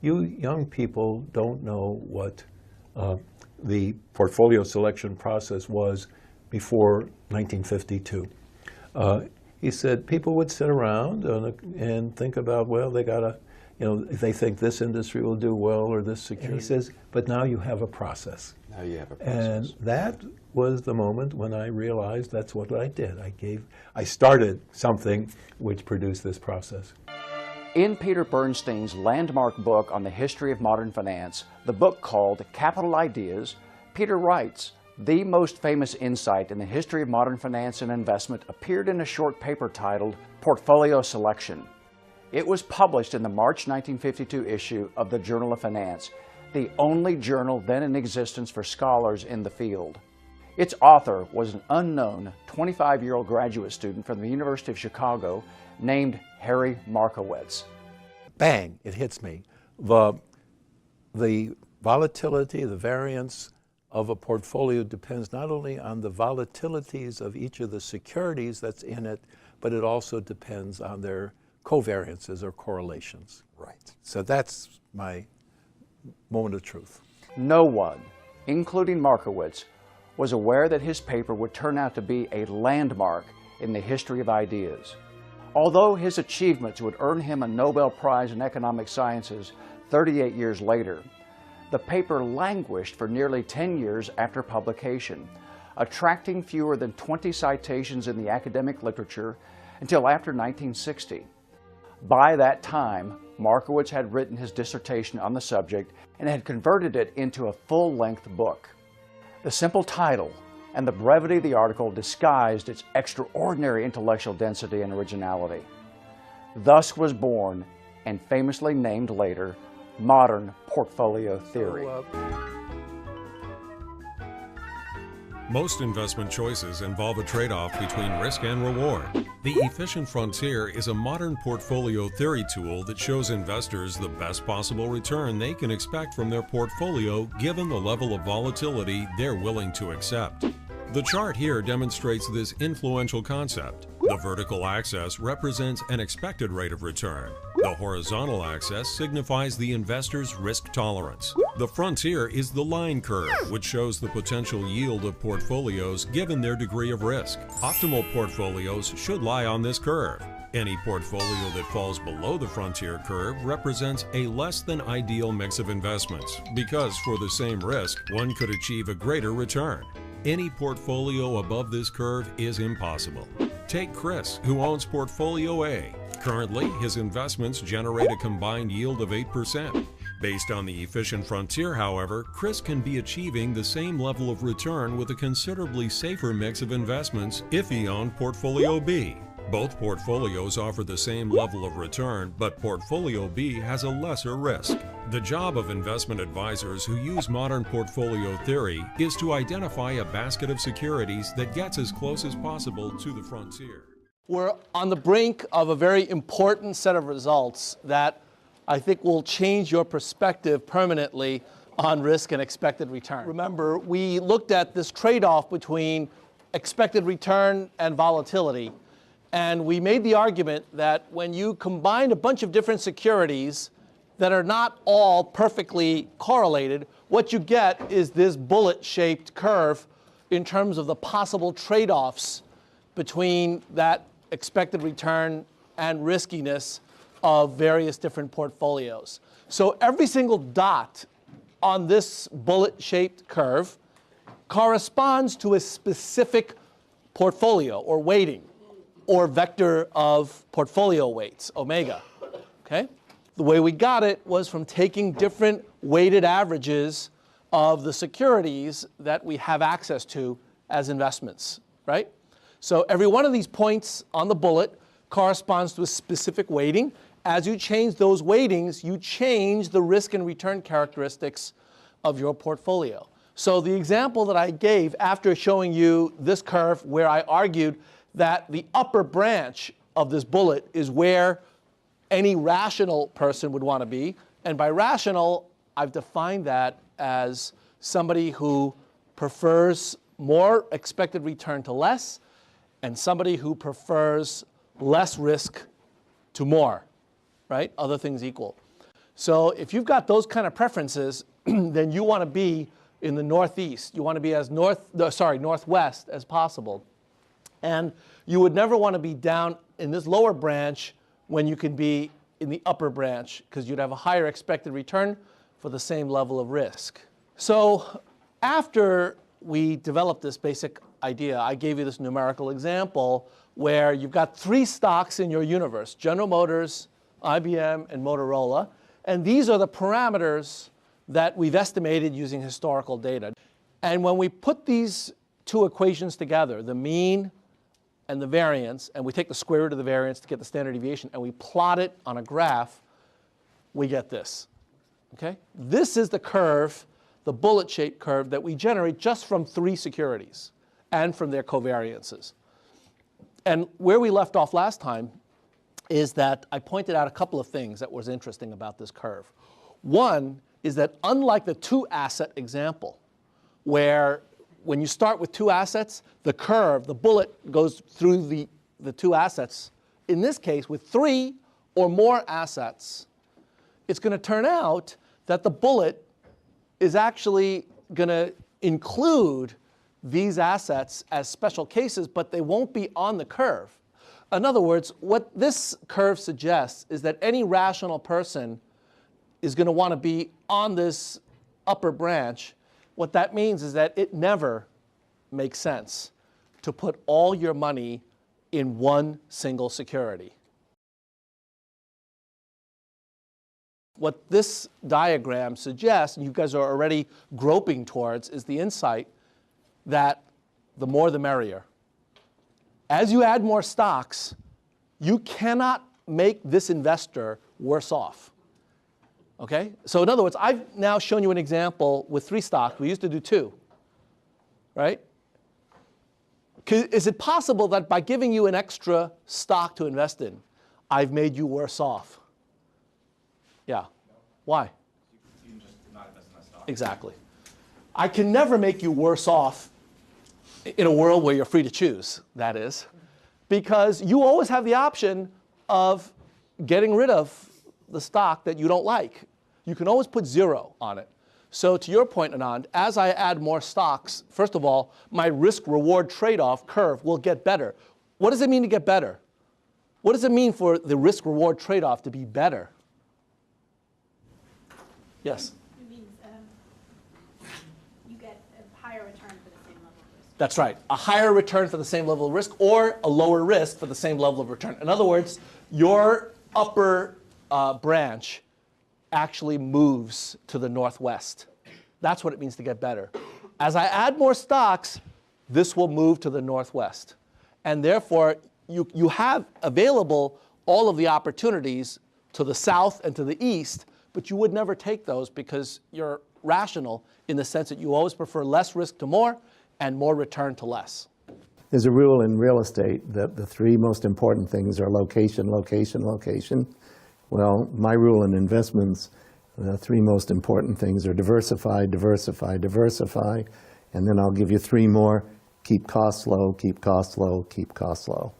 you young people don't know what the portfolio selection process was before 1952. He said people would sit around and think about, well, they got to, they think this industry will do well or this security. He says, but now you have a process. Now you have a process. And that was the moment when I realized that's what I did. I started something which produced this process. In Peter Bernstein's landmark book on the history of modern finance, the book called Capital Ideas, Peter writes, the most famous insight in the history of modern finance and investment appeared in a short paper titled Portfolio Selection. It was published in the March 1952 issue of the Journal of Finance, the only journal then in existence for scholars in the field. Its author was an unknown 25-year-old graduate student from the University of Chicago named Harry Markiwitz. Bang, it hits me. The volatility, the variance of a portfolio depends not only on the volatilities of each of the securities that's in it, but it also depends on their covariances or correlations. Right. So that's my moment of truth. No one, including Markiwitz, was aware that his paper would turn out to be a landmark in the history of ideas. Although his achievements would earn him a Nobel Prize in Economic Sciences 38 years later, the paper languished for nearly 10 years after publication, attracting fewer than 20 citations in the academic literature until after 1960. By that time, Markiwitz had written his dissertation on the subject and had converted it into a full-length book. The simple title and the brevity of the article disguised its extraordinary intellectual density and originality. Thus was born, and famously named later, modern portfolio theory. Most investment choices involve a trade-off between risk and reward. The Efficient Frontier is a modern portfolio theory tool that shows investors the best possible return they can expect from their portfolio given the level of volatility they're willing to accept. The chart here demonstrates this influential concept. The vertical axis represents an expected rate of return. The horizontal axis signifies the investor's risk tolerance. The frontier is the line curve, which shows the potential yield of portfolios given their degree of risk. Optimal portfolios should lie on this curve. Any portfolio that falls below the frontier curve represents a less than ideal mix of investments, because for the same risk, one could achieve a greater return. Any portfolio above this curve is impossible. Take Chris, who owns Portfolio A. Currently, his investments generate a combined yield of 8%. Based on the Efficient Frontier, however, Chris can be achieving the same level of return with a considerably safer mix of investments if he owned Portfolio B. Both portfolios offer the same level of return, but Portfolio B has a lesser risk. The job of investment advisors who use modern portfolio theory is to identify a basket of securities that gets as close as possible to the frontier. We're on the brink of a very important set of results that I think will change your perspective permanently on risk and expected return. Remember, we looked at this trade-off between expected return and volatility. And we made the argument that when you combine a bunch of different securities that are not all perfectly correlated, what you get is this bullet-shaped curve in terms of the possible trade-offs between that expected return and riskiness of various different portfolios. So every single dot on this bullet-shaped curve corresponds to a specific portfolio or weighting, or vector of portfolio weights, omega, okay? The way we got it was from taking different weighted averages of the securities that we have access to as investments, right? So every one of these points on the bullet corresponds to a specific weighting. As you change those weightings, you change the risk and return characteristics of your portfolio. So the example that I gave after showing you this curve where I argued that the upper branch of this bullet is where any rational person would want to be. And by rational, I've defined that as somebody who prefers more expected return to less, and somebody who prefers less risk to more, right? Other things equal. So if you've got those kind of preferences, then you want to be in the northeast. You want to be as northwest as possible. And you would never want to be down in this lower branch when you can be in the upper branch, because you'd have a higher expected return for the same level of risk. So after we developed this basic idea, I gave you this numerical example where you've got 3 stocks in your universe: General Motors, IBM, and Motorola. And these are the parameters that we've estimated using historical data. And when we put these 2 equations together, the mean and the variance, and we take the square root of the variance to get the standard deviation, and we plot it on a graph, we get this. Okay? This is the curve, the bullet-shaped curve that we generate just from 3 securities and from their covariances. And where we left off last time is that I pointed out a couple of things that was interesting about this curve. One is that unlike the 2-asset example, where when you start with 2 assets, the curve, the bullet, goes through the 2 assets. In this case, with 3 or more assets, it's going to turn out that the bullet is actually going to include these assets as special cases, but they won't be on the curve. In other words, what this curve suggests is that any rational person is going to want to be on this upper branch. What that means is that it never makes sense to put all your money in one single security. What this diagram suggests, and you guys are already groping towards, is the insight that the more the merrier. As you add more stocks, you cannot make this investor worse off. Okay? So in other words, I've now shown you an example with 3 stocks. We used to do 2, right? Is it possible that by giving you an extra stock to invest in, I've made you worse off? Yeah. Why? You can just not invest in that stock. Exactly. I can never make you worse off in a world where you're free to choose, that is, because you always have the option of getting rid of the stock that you don't like. You can always put 0 on it. So to your point, Anand, as I add more stocks, first of all, my risk-reward trade-off curve will get better. What does it mean to get better? What does it mean for the risk-reward trade-off to be better? Yes? It means you get a higher return for the same level of risk. That's right. A higher return for the same level of risk, or a lower risk for the same level of return. In other words, your upper branch actually moves to the northwest. That's what it means to get better. As I add more stocks, this will move to the northwest. And therefore, you have available all of the opportunities to the south and to the east, but you would never take those because you're rational in the sense that you always prefer less risk to more and more return to less. There's a rule in real estate that the 3 most important things are location, location, location. Well, my rule in investments, the 3 most important things are diversify, diversify, diversify, and then I'll give you 3 more: keep costs low, keep costs low, keep costs low.